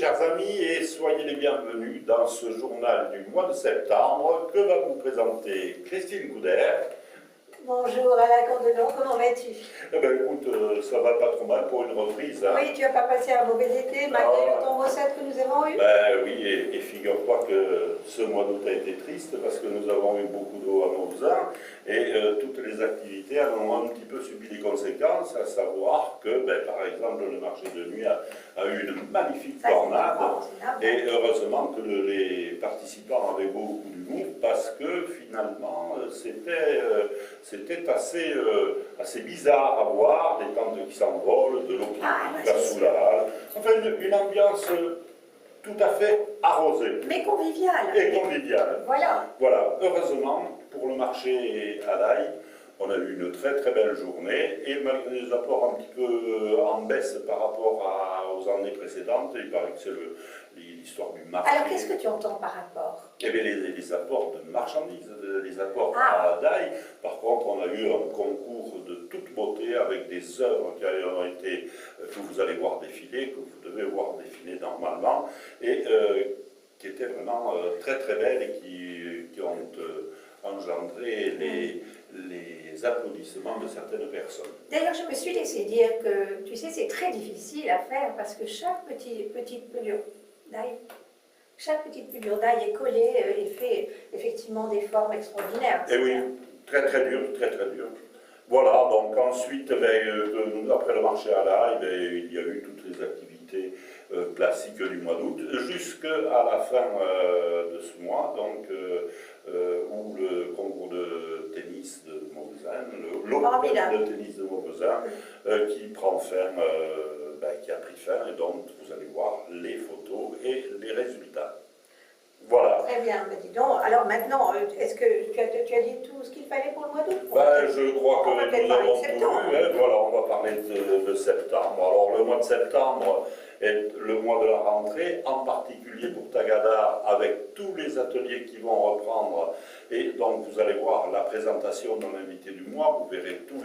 chers amis, et soyez les bienvenus dans ce journal du mois de septembre que va vous présenter Christine Couder. Bonjour Alain Candelon, comment vas-tu? Eh bien écoute, ça va pas trop mal pour une reprise. Hein. Oui, tu n'as pas passé un mauvais été malgré le temps maussade que nous avons eu? Ben oui, et figure-toi que ce mois d'août a été triste parce que nous avons eu beaucoup d'eau à Mauvaisin et toutes les activités en ont un petit peu subi les conséquences, à savoir que, par exemple, le marché de nuit a eu une magnifique tornade et heureusement que les participants avaient beaucoup d'humour parce que finalement c'était assez bizarre à voir, des tentes qui s'envolent, de l'eau qui passe sous la halle, enfin une ambiance tout à fait arrosée. Mais conviviale. Et conviviale. Voilà. Voilà, heureusement, pour le marché à l'ail, on a eu une très très belle journée et malgré les apports un petit peu en baisse par rapport aux années précédentes, il paraît que c'est l'histoire du marché. Alors qu'est-ce que tu entends par rapport? Eh bien les apports de marchandises, les apports à l'ail. Par contre, on a eu un concours de toute beauté avec des œuvres qui ont été, que vous allez voir défiler, que vous devez voir défiler normalement, et qui étaient vraiment très très belles et qui ont engendré les applaudissements de certaines personnes. D'ailleurs, je me suis laissé dire que, tu sais, c'est très difficile à faire parce que chaque petite pelure d'ail, est collée et fait effectivement des formes extraordinaires. Et oui, très très dur, très très dur. Voilà, donc ensuite, après le marché à l'ail, il y a eu toutes les activités classiques du mois d'août, jusqu'à la fin de ce mois, donc, où le concours de tennis de Mauvaisin, l'Open de tennis de Mauvaisin, qui prend fin, qui a pris fin, et donc vous allez voir les photos et les résultats. Voilà. Très bien, mais dis donc, alors maintenant, est-ce que tu as dit tout ce qu'il fallait pour le mois d'août? Je crois que nous avons tout vu. Voilà, on va parler de septembre. Alors le mois de septembre est le mois de la rentrée, en particulier pour Tagadar, avec tous les ateliers qui vont reprendre. Et donc vous allez voir la présentation de l'invité du mois, vous verrez tous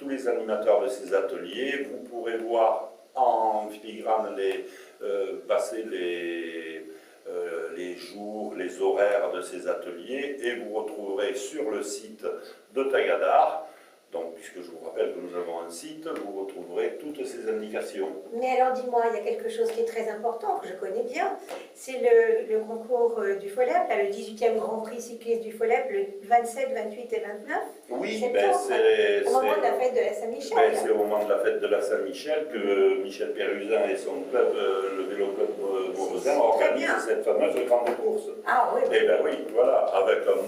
les animateurs de ces ateliers, vous pourrez voir en filigrane passer les jours, les horaires de ces ateliers, et vous retrouverez sur le site de Tagadar, donc puisque je vous rappelle que nous avons un site, vous retrouverez toutes ces indications. Mais alors dis-moi, il y a quelque chose qui est très important, que je connais bien, c'est le concours du FOLEP, là, le 18e Grand Prix cycliste du FOLEP, le 27, 28 et 29 oui, c'est au moment de la fête de la Saint-Michel. C'est au moment de la fête de la Saint-Michel que Michel Pérusin et son club, le Vélo Club Mauvaisin, organisent cette fameuse grande course. Ah oui. Et bien oui, voilà, avec un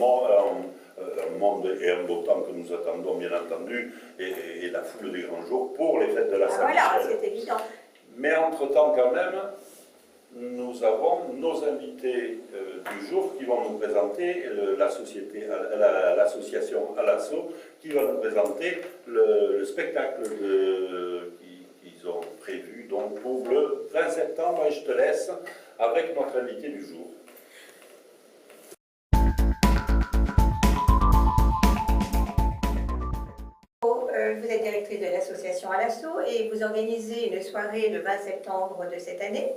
monde et un beau temps que nous attendons bien entendu, et la foule des grands jours pour les fêtes de la Saint-Michel. Voilà, c'est évident. Mais entre-temps quand même, nous avons nos invités du jour qui vont nous présenter l'association Alasso, qui va nous présenter le spectacle qu'ils ont prévu donc pour le 20 septembre, et je te laisse avec notre invité du jour. Vous êtes directrice de l'association Alasso et vous organisez une soirée le 20 septembre de cette année.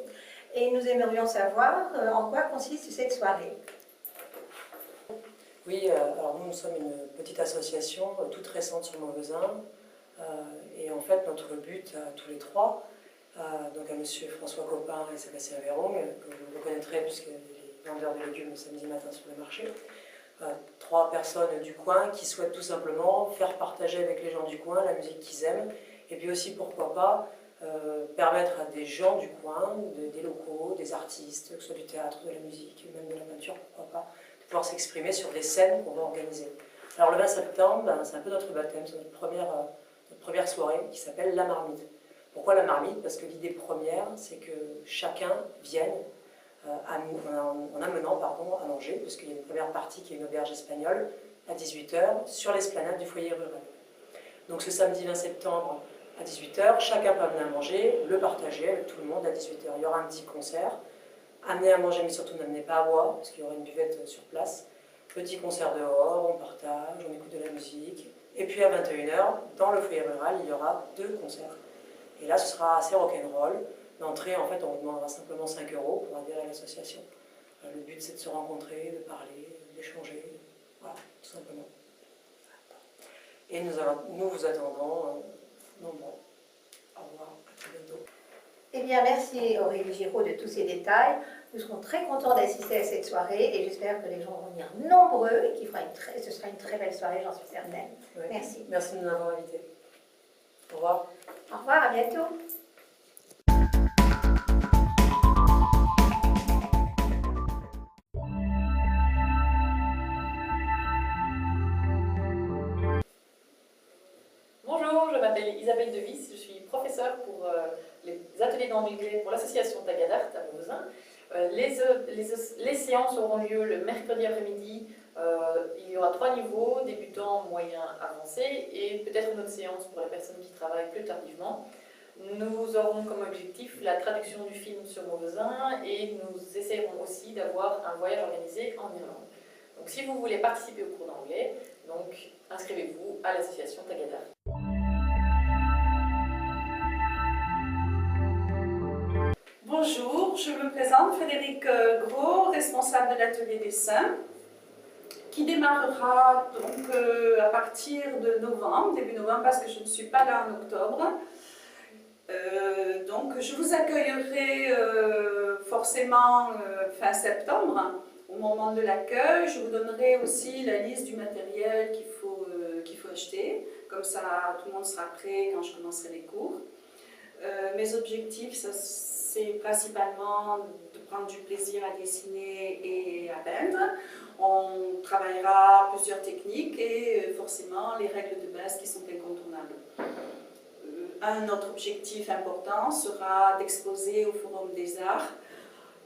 Et nous aimerions savoir en quoi consiste cette soirée. Oui, alors nous sommes une petite association toute récente sur Mauvaisin. Et en fait, notre but à tous les trois, donc à monsieur François Copin et Sébastien Véron, que vous reconnaîtrez puisque les vendeurs de légumes le samedi matin sur le marché, trois personnes du coin qui souhaitent tout simplement faire partager avec les gens du coin la musique qu'ils aiment, et puis aussi, pourquoi pas, permettre à des gens du coin, des locaux, des artistes, que ce soit du théâtre, de la musique, même de la peinture, pourquoi pas, de pouvoir s'exprimer sur des scènes qu'on va organiser. Alors le 20 septembre, c'est un peu notre baptême, c'est notre première soirée qui s'appelle La Marmite. Pourquoi La Marmite? Parce que l'idée première, c'est que chacun vienne en amenant à manger, parce qu'il y a une première partie qui est une auberge espagnole, à 18 h, sur l'esplanade du foyer rural. Donc ce samedi 20 septembre, à 18 h, chacun peut amener à manger, le partager avec tout le monde à 18 h. Il y aura un petit concert, amener à manger, mais surtout n'amenez pas à boire, parce qu'il y aura une buvette sur place. Petit concert dehors, on partage, on écoute de la musique. Et puis à 21 h, dans le foyer rural, il y aura 2 concerts. Et là, ce sera assez rock'n'roll. L'entrée, en fait, on demandera simplement 5 € pour adhérer à l'association. Le but, c'est de se rencontrer, de parler, d'échanger, voilà, tout simplement. Et nous vous attendons nombreux. Au revoir, à très bientôt. Eh bien, merci Aurélie Giraud de tous ces détails. Nous serons très contents d'assister à cette soirée et j'espère que les gens vont venir nombreux et ce sera une très belle soirée, j'en suis certaine. Oui. Merci. Merci de nous avoir invités. Au revoir. Au revoir, à bientôt. Bonjour, je m'appelle Isabelle Devis, je suis professeure pour les ateliers d'anglais pour l'association Tagadart à Beauvoisin. Les séances auront lieu le mercredi après-midi. Il y aura 3 niveaux, débutant, moyen, avancé, et peut-être une autre séance pour les personnes qui travaillent plus tardivement. Nous aurons comme objectif la traduction du film sur Beauvoisin et nous essaierons aussi d'avoir un voyage organisé en Irlande. Donc si vous voulez participer au cours d'anglais, donc inscrivez-vous à l'association Tagadart. Bonjour, je me présente, Frédéric Gros, responsable de l'atelier dessin, qui démarrera donc à partir de novembre, début novembre, parce que je ne suis pas là en octobre. Donc je vous accueillerai forcément fin septembre, au moment de l'accueil. Je vous donnerai aussi la liste du matériel qu'il faut acheter, comme ça tout le monde sera prêt quand je commencerai les cours. Mes objectifs, c'est principalement de prendre du plaisir à dessiner et à peindre. On travaillera plusieurs techniques et forcément les règles de base qui sont incontournables. Un autre objectif important sera d'exposer au Forum des Arts,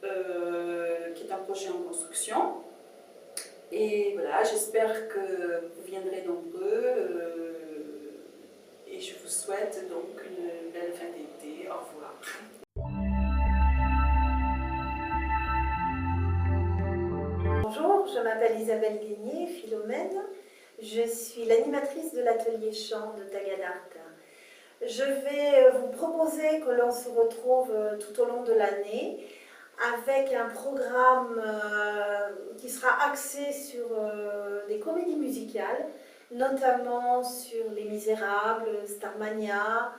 qui est un projet en construction. Et voilà, j'espère que vous viendrez nombreux et je vous souhaite donc une belle fin d'été. Au revoir. Bonjour, je m'appelle Isabelle Guigné, Philomène. Je suis l'animatrice de l'atelier chant de Tagadart. Je vais vous proposer que l'on se retrouve tout au long de l'année avec un programme qui sera axé sur des comédies musicales, notamment sur Les Misérables, Starmania,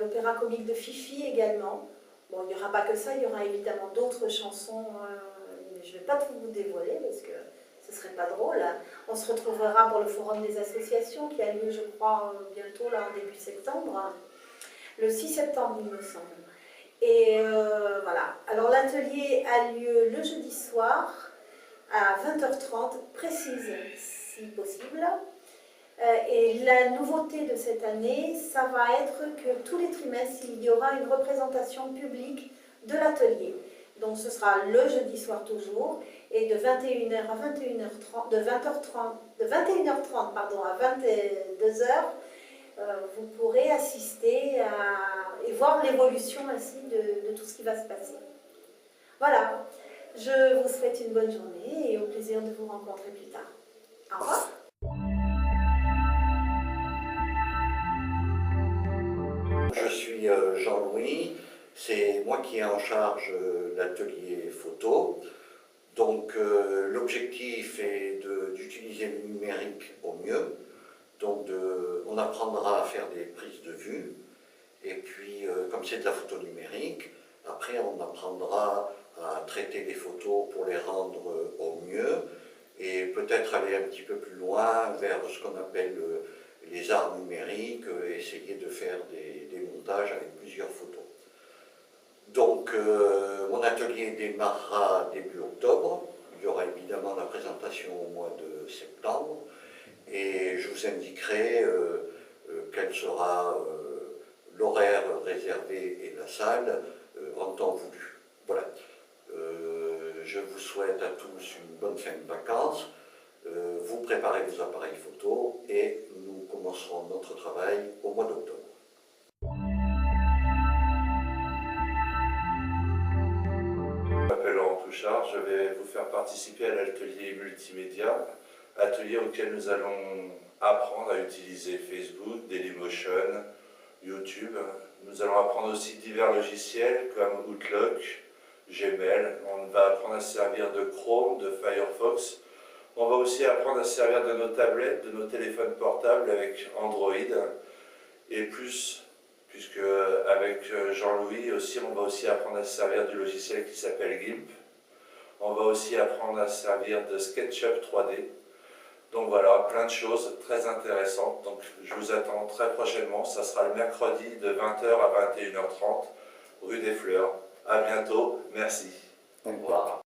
l'opéra comique de Fifi également. Bon, il n'y aura pas que ça, il y aura évidemment d'autres chansons, mais je ne vais pas tout vous dévoiler parce que ce ne serait pas drôle. On se retrouvera pour le forum des associations qui a lieu, je crois, bientôt, là, en début septembre. Le 6 septembre, il me semble. Et voilà. Alors, l'atelier a lieu le jeudi soir à 20h30, précise si possible. Et la nouveauté de cette année, ça va être que tous les trimestres, il y aura une représentation publique de l'atelier. Donc ce sera le jeudi soir toujours, et de 21h à 21h30, de 21h30 pardon, à 22h, vous pourrez assister et voir l'évolution ainsi de tout ce qui va se passer. Voilà, je vous souhaite une bonne journée et au plaisir de vous rencontrer plus tard. Au revoir. Je suis Jean-Louis, c'est moi qui ai en charge l'atelier photo. Donc l'objectif est d'utiliser le numérique au mieux. Donc on apprendra à faire des prises de vue. Et puis comme c'est de la photo numérique, après on apprendra à traiter les photos pour les rendre au mieux. Et peut-être aller un petit peu plus loin vers ce qu'on appelle les arts numériques, essayer de faire des montages avec plusieurs photos. Donc mon atelier démarrera début octobre, il y aura évidemment la présentation au mois de septembre, et je vous indiquerai quel sera l'horaire réservé et la salle en temps voulu. Voilà. Je vous souhaite à tous une bonne fin de vacances. Vous préparez vos appareils photo et nous commencerons notre travail au mois d'octobre. Je m'appelle Laurent Touchard, je vais vous faire participer à l'atelier multimédia, atelier auquel nous allons apprendre à utiliser Facebook, Dailymotion, YouTube, Nous allons apprendre aussi divers logiciels comme Outlook, Gmail. On va apprendre à se servir de Chrome, de Firefox. On va aussi apprendre à se servir de nos tablettes, de nos téléphones portables avec Android. Et plus, puisque avec Jean-Louis aussi, on va aussi apprendre à se servir du logiciel qui s'appelle GIMP. On va aussi apprendre à se servir de SketchUp 3D. Donc voilà, plein de choses très intéressantes. Donc je vous attends très prochainement. Ça sera le mercredi de 20h à 21h30, rue des Fleurs. À bientôt. Merci. Au revoir.